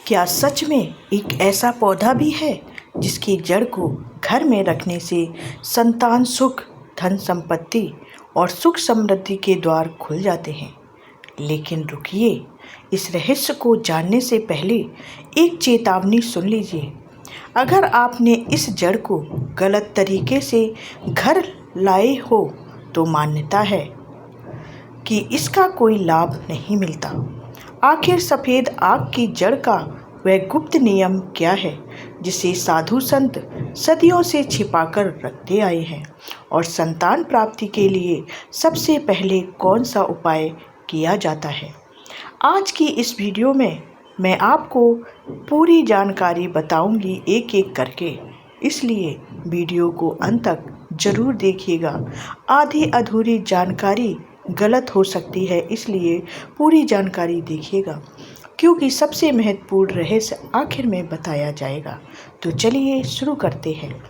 क्या सच में एक ऐसा पौधा भी है जिसकी जड़ को घर में रखने से संतान सुख, धन संपत्ति और सुख समृद्धि के द्वार खुल जाते हैं? लेकिन रुकिए, इस रहस्य को जानने से पहले एक चेतावनी सुन लीजिए। अगर आपने इस जड़ को गलत तरीके से घर लाए हो तो मान्यता है कि इसका कोई लाभ नहीं मिलता। आखिर सफ़ेद आग की जड़ का वह गुप्त नियम क्या है जिसे साधु संत सदियों से छिपाकर रखते आए हैं, और संतान प्राप्ति के लिए सबसे पहले कौन सा उपाय किया जाता है? आज की इस वीडियो में मैं आपको पूरी जानकारी बताऊंगी एक एक करके, इसलिए वीडियो को अंत तक ज़रूर देखिएगा। आधी अधूरी जानकारी गलत हो सकती है, इसलिए पूरी जानकारी देखिएगा, क्योंकि सबसे महत्वपूर्ण रहस्य आखिर में बताया जाएगा। तो चलिए शुरू करते हैं।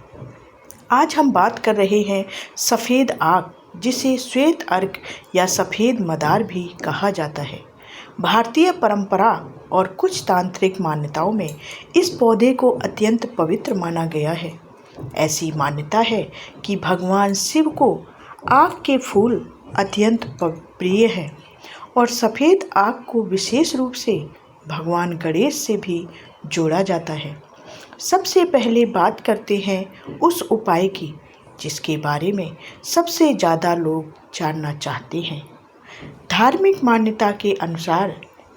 आज हम बात कर रहे हैं सफ़ेद आग, जिसे श्वेत अर्क या सफ़ेद मदार भी कहा जाता है। भारतीय परंपरा और कुछ तांत्रिक मान्यताओं में इस पौधे को अत्यंत पवित्र माना गया है। ऐसी मान्यता है कि भगवान शिव को आग के फूल अत्यंत प्रिय हैं, और सफ़ेद आग को विशेष रूप से भगवान गणेश से भी जोड़ा जाता है। सबसे पहले बात करते हैं उस उपाय की जिसके बारे में सबसे ज़्यादा लोग जानना चाहते हैं। धार्मिक मान्यता के अनुसार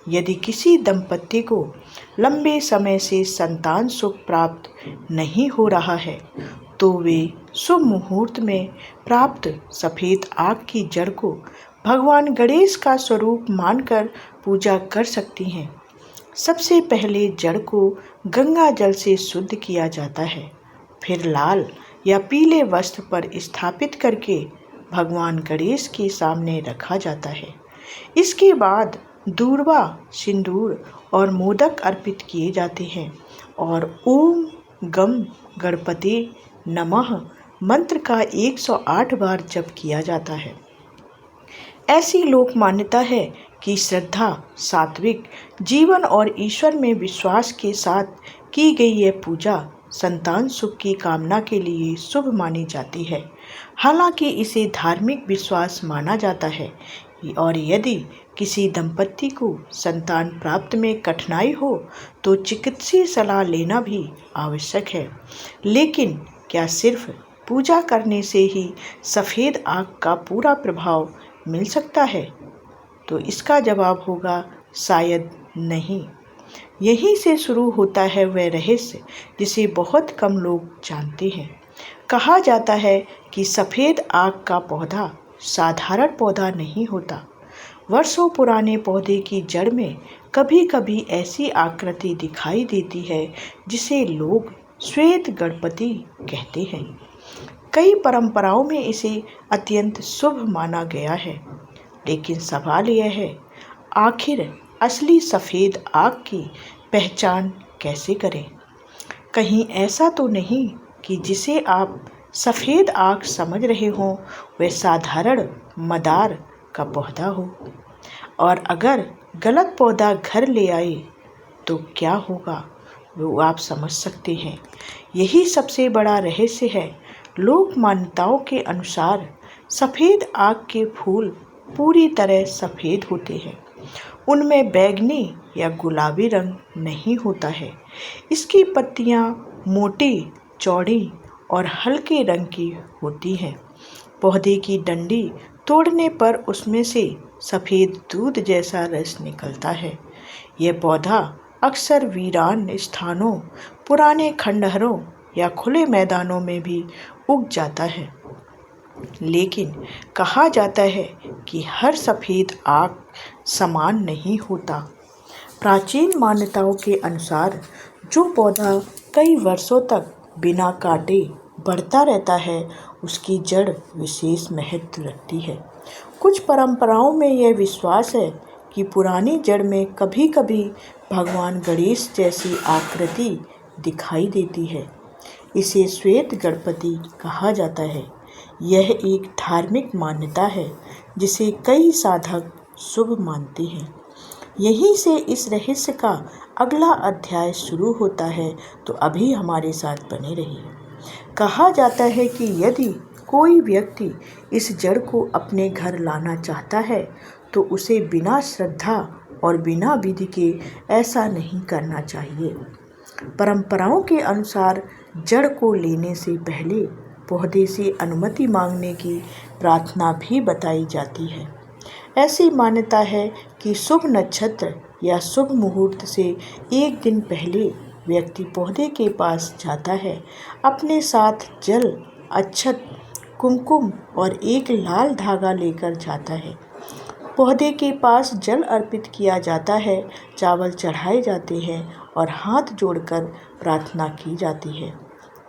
यदि किसी दंपति को लंबे समय से संतान सुख प्राप्त नहीं हो रहा है तो वे शुभ मुहूर्त में प्राप्त सफ़ेद आग की जड़ को भगवान गणेश का स्वरूप मानकर पूजा कर सकती हैं। सबसे पहले जड़ को गंगा जल से शुद्ध किया जाता है, फिर लाल या पीले वस्त्र पर स्थापित करके भगवान गणेश के सामने रखा जाता है। इसके बाद दूर्वा, सिंदूर और मोदक अर्पित किए जाते हैं और ओम गम गणपति नमः मंत्र का 108 बार जप किया जाता है। ऐसी लोक मान्यता है कि श्रद्धा, सात्विक जीवन और ईश्वर में विश्वास के साथ की गई यह पूजा संतान सुख की कामना के लिए शुभ मानी जाती है। हालांकि इसे धार्मिक विश्वास माना जाता है, और यदि किसी दंपति को संतान प्राप्त में कठिनाई हो तो चिकित्सीय सलाह लेना भी आवश्यक है। लेकिन क्या सिर्फ पूजा करने से ही सफ़ेद आग का पूरा प्रभाव मिल सकता है? तो इसका जवाब होगा शायद नहीं। यहीं से शुरू होता है वह रहस्य जिसे बहुत कम लोग जानते हैं। कहा जाता है कि सफ़ेद आग का पौधा साधारण पौधा नहीं होता। वर्षों पुराने पौधे की जड़ में कभी कभी ऐसी आकृति दिखाई देती है जिसे लोग श्वेत गणपति कहते हैं। कई परंपराओं में इसे अत्यंत शुभ माना गया है, लेकिन सवाल यह है, आखिर असली सफ़ेद आग की पहचान कैसे करें? कहीं ऐसा तो नहीं कि जिसे आप सफ़ेद आग समझ रहे हों वह साधारण मदार का पौधा हो, और अगर गलत पौधा घर ले आए तो क्या होगा वो आप समझ सकते हैं। यही सबसे बड़ा रहस्य है। लोक मान्यताओं के अनुसार सफ़ेद आग के फूल पूरी तरह सफ़ेद होते हैं। उनमें बैंगनी या गुलाबी रंग नहीं होता है। इसकी पत्तियां मोटी, चौड़ी और हल्के रंग की होती हैं। पौधे की डंडी तोड़ने पर उसमें से सफ़ेद दूध जैसा रस निकलता है। यह पौधा अक्सर वीरान स्थानों, पुराने खंडहरों या खुले मैदानों में भी उग जाता है। लेकिन कहा जाता है कि हर सफ़ेद आग समान नहीं होता। प्राचीन मान्यताओं के अनुसार जो पौधा कई वर्षों तक बिना काटे बढ़ता रहता है उसकी जड़ विशेष महत्व रखती है। कुछ परंपराओं में यह विश्वास है कि पुरानी जड़ में कभी कभी भगवान गणेश जैसी आकृति दिखाई देती है। इसे श्वेत गणपति कहा जाता है। यह एक धार्मिक मान्यता है जिसे कई साधक शुभ मानते हैं। यहीं से इस रहस्य का अगला अध्याय शुरू होता है, तो अभी हमारे साथ बने रहिए। कहा जाता है कि यदि कोई व्यक्ति इस जड़ को अपने घर लाना चाहता है तो उसे बिना श्रद्धा और बिना विधि के ऐसा नहीं करना चाहिए। परंपराओं के अनुसार जड़ को लेने से पहले पौधे से अनुमति मांगने की प्रार्थना भी बताई जाती है। ऐसी मान्यता है कि शुभ नक्षत्र या शुभ मुहूर्त से एक दिन पहले व्यक्ति पौधे के पास जाता है, अपने साथ जल, अक्षत, कुमकुम और एक लाल धागा लेकर जाता है। पौधे के पास जल अर्पित किया जाता है, चावल चढ़ाए जाते हैं और हाथ जोड़कर प्रार्थना की जाती है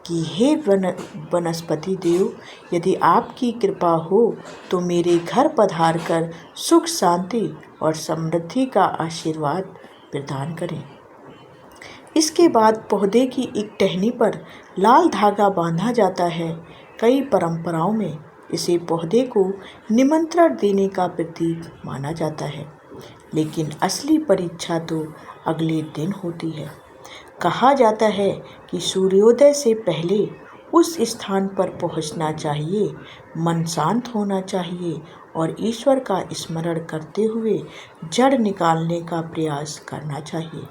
कि हे वनस्पति देव, यदि आपकी कृपा हो तो मेरे घर पधार कर सुख, शांति और समृद्धि का आशीर्वाद प्रदान करें। इसके बाद पौधे की एक टहनी पर लाल धागा बांधा जाता है। कई परंपराओं में इसे पौधे को निमंत्रण देने का प्रतीक माना जाता है, लेकिन असली परीक्षा तो अगले दिन होती है। कहा जाता है कि सूर्योदय से पहले उस स्थान पर पहुंचना चाहिए, मन शांत होना चाहिए और ईश्वर का स्मरण करते हुए जड़ निकालने का प्रयास करना चाहिए।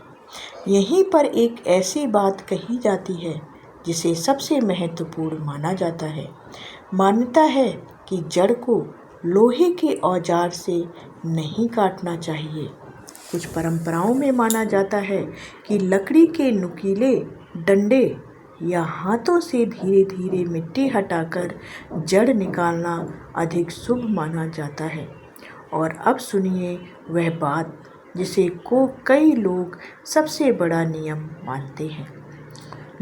यहीं पर एक ऐसी बात कही जाती है जिसे सबसे महत्वपूर्ण माना जाता है। मान्यता है कि जड़ को लोहे के औजार से नहीं काटना चाहिए। कुछ परंपराओं में माना जाता है कि लकड़ी के नुकीले डंडे या हाथों से धीरे धीरे मिट्टी हटाकर जड़ निकालना अधिक शुभ माना जाता है। और अब सुनिए वह बात जिसे कई लोग सबसे बड़ा नियम मानते हैं।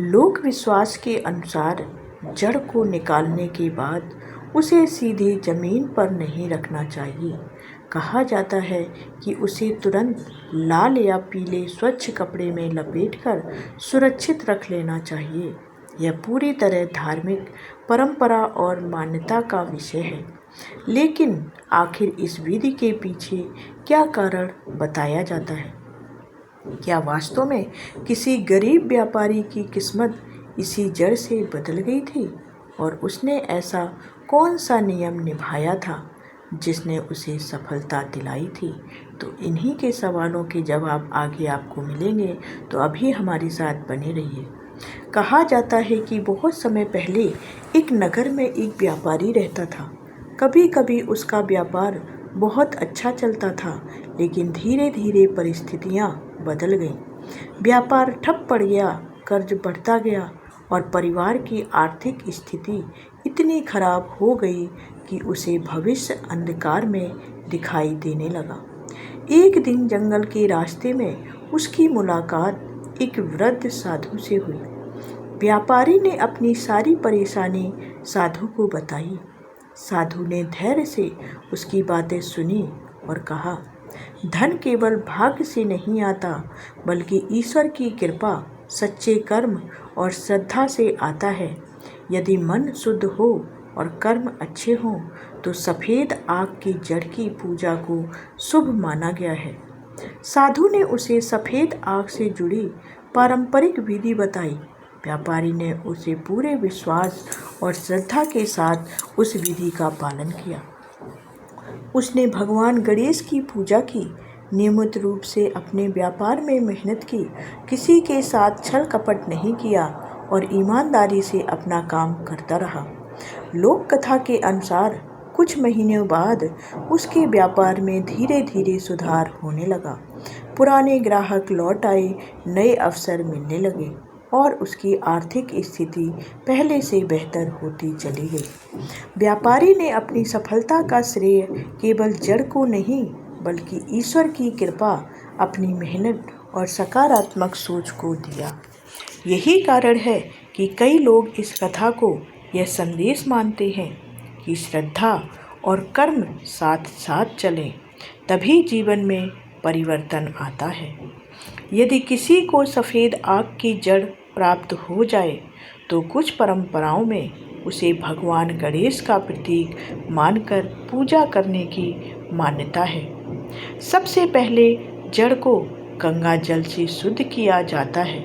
लोक विश्वास के अनुसार जड़ को निकालने के बाद उसे सीधे जमीन पर नहीं रखना चाहिए। कहा जाता है कि उसे तुरंत लाल या पीले स्वच्छ कपड़े में लपेटकर सुरक्षित रख लेना चाहिए। यह पूरी तरह धार्मिक परंपरा और मान्यता का विषय है, लेकिन आखिर इस विधि के पीछे क्या कारण बताया जाता है? क्या वास्तव में किसी गरीब व्यापारी की किस्मत इसी जड़ से बदल गई थी और उसने ऐसा कौन सा नियम निभाया था जिसने उसे सफलता दिलाई थी? तो इन्हीं के सवालों के जवाब आगे आपको मिलेंगे, तो अभी हमारे साथ बने रहिए। कहा जाता है कि बहुत समय पहले एक नगर में एक व्यापारी रहता था। कभी कभी उसका व्यापार बहुत अच्छा चलता था, लेकिन धीरे धीरे परिस्थितियाँ बदल गईं। व्यापार ठप पड़ गया, कर्ज बढ़ता गया और परिवार की आर्थिक स्थिति इतनी खराब हो गई कि उसे भविष्य अंधकार में दिखाई देने लगा। एक दिन जंगल के रास्ते में उसकी मुलाकात एक वृद्ध साधु से हुई। व्यापारी ने अपनी सारी परेशानी साधु को बताई। साधु ने धैर्य से उसकी बातें सुनी और कहा, धन केवल भाग्य से नहीं आता, बल्कि ईश्वर की कृपा, सच्चे कर्म और श्रद्धा से आता है। यदि मन शुद्ध हो और कर्म अच्छे हों तो सफ़ेद आग की जड़ की पूजा को शुभ माना गया है। साधु ने उसे सफ़ेद आग से जुड़ी पारंपरिक विधि बताई। व्यापारी ने उसे पूरे विश्वास और श्रद्धा के साथ उस विधि का पालन किया। उसने भगवान गणेश की पूजा की, नियमित रूप से अपने व्यापार में मेहनत की, किसी के साथ छल कपट नहीं किया और ईमानदारी से अपना काम करता रहा। लोक कथा के अनुसार कुछ महीनों बाद उसके व्यापार में धीरे धीरे सुधार होने लगा। पुराने ग्राहक लौट आए, नए अवसर मिलने लगे और उसकी आर्थिक स्थिति पहले से बेहतर होती चली गई। व्यापारी ने अपनी सफलता का श्रेय केवल जड़ को नहीं, बल्कि ईश्वर की कृपा, अपनी मेहनत और सकारात्मक सोच को दिया। यही कारण है कि कई लोग इस कथा को यह संदेश मानते हैं कि श्रद्धा और कर्म साथ साथ चलें, तभी जीवन में परिवर्तन आता है। यदि किसी को सफ़ेद आग की जड़ प्राप्त हो जाए तो कुछ परंपराओं में उसे भगवान गणेश का प्रतीक मानकर पूजा करने की मान्यता है। सबसे पहले जड़ को गंगा जल से शुद्ध किया जाता है।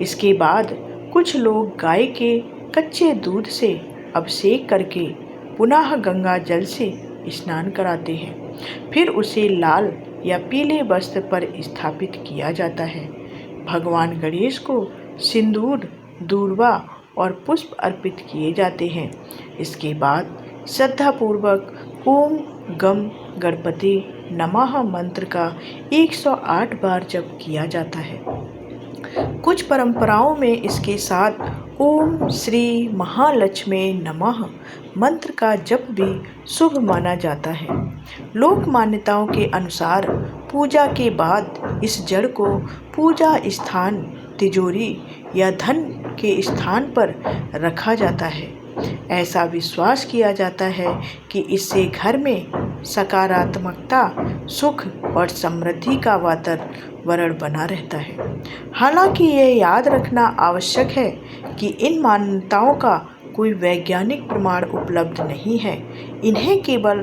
इसके बाद कुछ लोग गाय के कच्चे दूध से अभिषेक करके पुनः गंगा जल से स्नान कराते हैं। फिर उसे लाल या पीले वस्त्र पर स्थापित किया जाता है। भगवान गणेश को सिंदूर, दूर्वा और पुष्प अर्पित किए जाते हैं। इसके बाद श्रद्धापूर्वक ओम गम गणपति नमः मंत्र का 108 बार जप किया जाता है। कुछ परंपराओं में इसके साथ ओम श्री महालक्ष्मी नमः मंत्र का जप भी शुभ माना जाता है। लोक मान्यताओं के अनुसार पूजा के बाद इस जड़ को पूजा स्थान, तिजोरी या धन के स्थान पर रखा जाता है। ऐसा विश्वास किया जाता है कि इससे घर में सकारात्मकता, सुख और समृद्धि का वातावरण बना रहता है। हालांकि यह याद रखना आवश्यक है कि इन मान्यताओं का कोई वैज्ञानिक प्रमाण उपलब्ध नहीं है। इन्हें केवल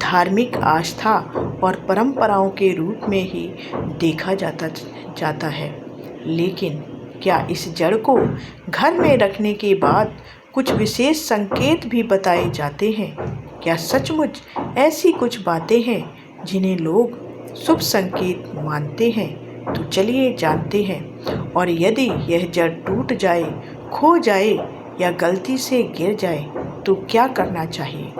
धार्मिक आस्था और परंपराओं के रूप में ही देखा जाता है। लेकिन क्या इस जड़ को घर में रखने के बाद कुछ विशेष संकेत भी बताए जाते हैं? क्या सचमुच ऐसी कुछ बातें हैं जिन्हें लोग शुभ संकेत मानते हैं? तो चलिए जानते हैं। और यदि यह जड़ टूट जाए, खो जाए या गलती से गिर जाए तो क्या करना चाहिए?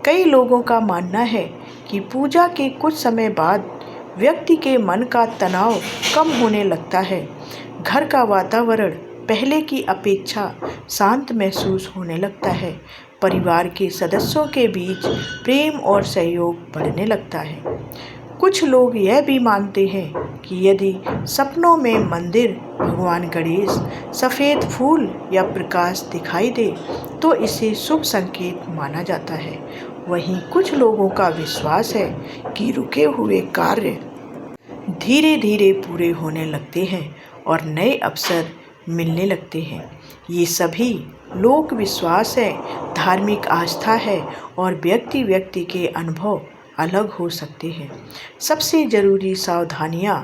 कई लोगों का मानना है कि पूजा के कुछ समय बाद व्यक्ति के मन का तनाव कम होने लगता है। घर का वातावरण पहले की अपेक्षा शांत महसूस होने लगता है। परिवार के सदस्यों के बीच प्रेम और सहयोग बढ़ने लगता है। कुछ लोग यह भी मानते हैं कि यदि सपनों में मंदिर, भगवान गणेश, सफ़ेद फूल या प्रकाश दिखाई दे तो इसे शुभ संकेत माना जाता है। वहीं कुछ लोगों का विश्वास है कि रुके हुए कार्य धीरे धीरे पूरे होने लगते हैं और नए अवसर मिलने लगते हैं। ये सभी लोक विश्वास है, धार्मिक आस्था है और व्यक्ति के अनुभव अलग हो सकते हैं। सबसे ज़रूरी सावधानियाँ।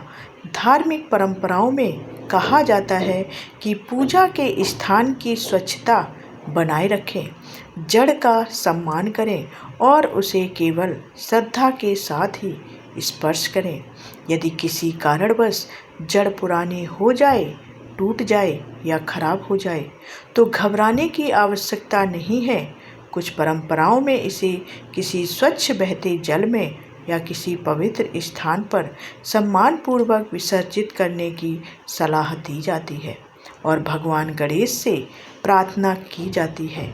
धार्मिक परंपराओं में कहा जाता है कि पूजा के स्थान की स्वच्छता बनाए रखें, जड़ का सम्मान करें और उसे केवल श्रद्धा के साथ ही स्पर्श करें। यदि किसी कारणवश जड़ पुरानी हो जाए, टूट जाए या खराब हो जाए तो घबराने की आवश्यकता नहीं है। कुछ परंपराओं में इसे किसी स्वच्छ बहते जल में या किसी पवित्र स्थान पर सम्मानपूर्वक विसर्जित करने की सलाह दी जाती है और भगवान गणेश से प्रार्थना की जाती है।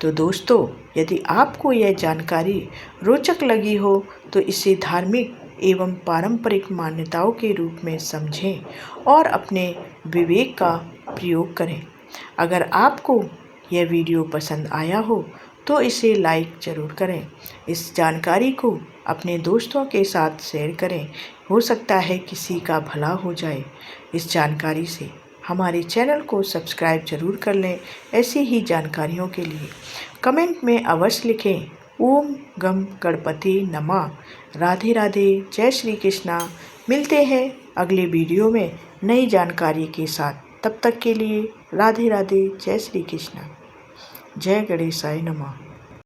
तो दोस्तों, यदि आपको यह जानकारी रोचक लगी हो तो इसे धार्मिक एवं पारंपरिक मान्यताओं के रूप में समझें और अपने विवेक का प्रयोग करें। अगर आपको यह वीडियो पसंद आया हो तो इसे लाइक ज़रूर करें। इस जानकारी को अपने दोस्तों के साथ शेयर करें। हो सकता है किसी का भला हो जाए इस जानकारी से। हमारे चैनल को सब्सक्राइब जरूर कर लें ऐसी ही जानकारियों के लिए। कमेंट में अवश्य लिखें ओम गम गणपति नमः। राधे राधे, जय श्री कृष्णा। मिलते हैं अगले वीडियो में नई जानकारी के साथ। तब तक के लिए राधे राधे, जय श्री कृष्णा, जय गणेशाय नमः।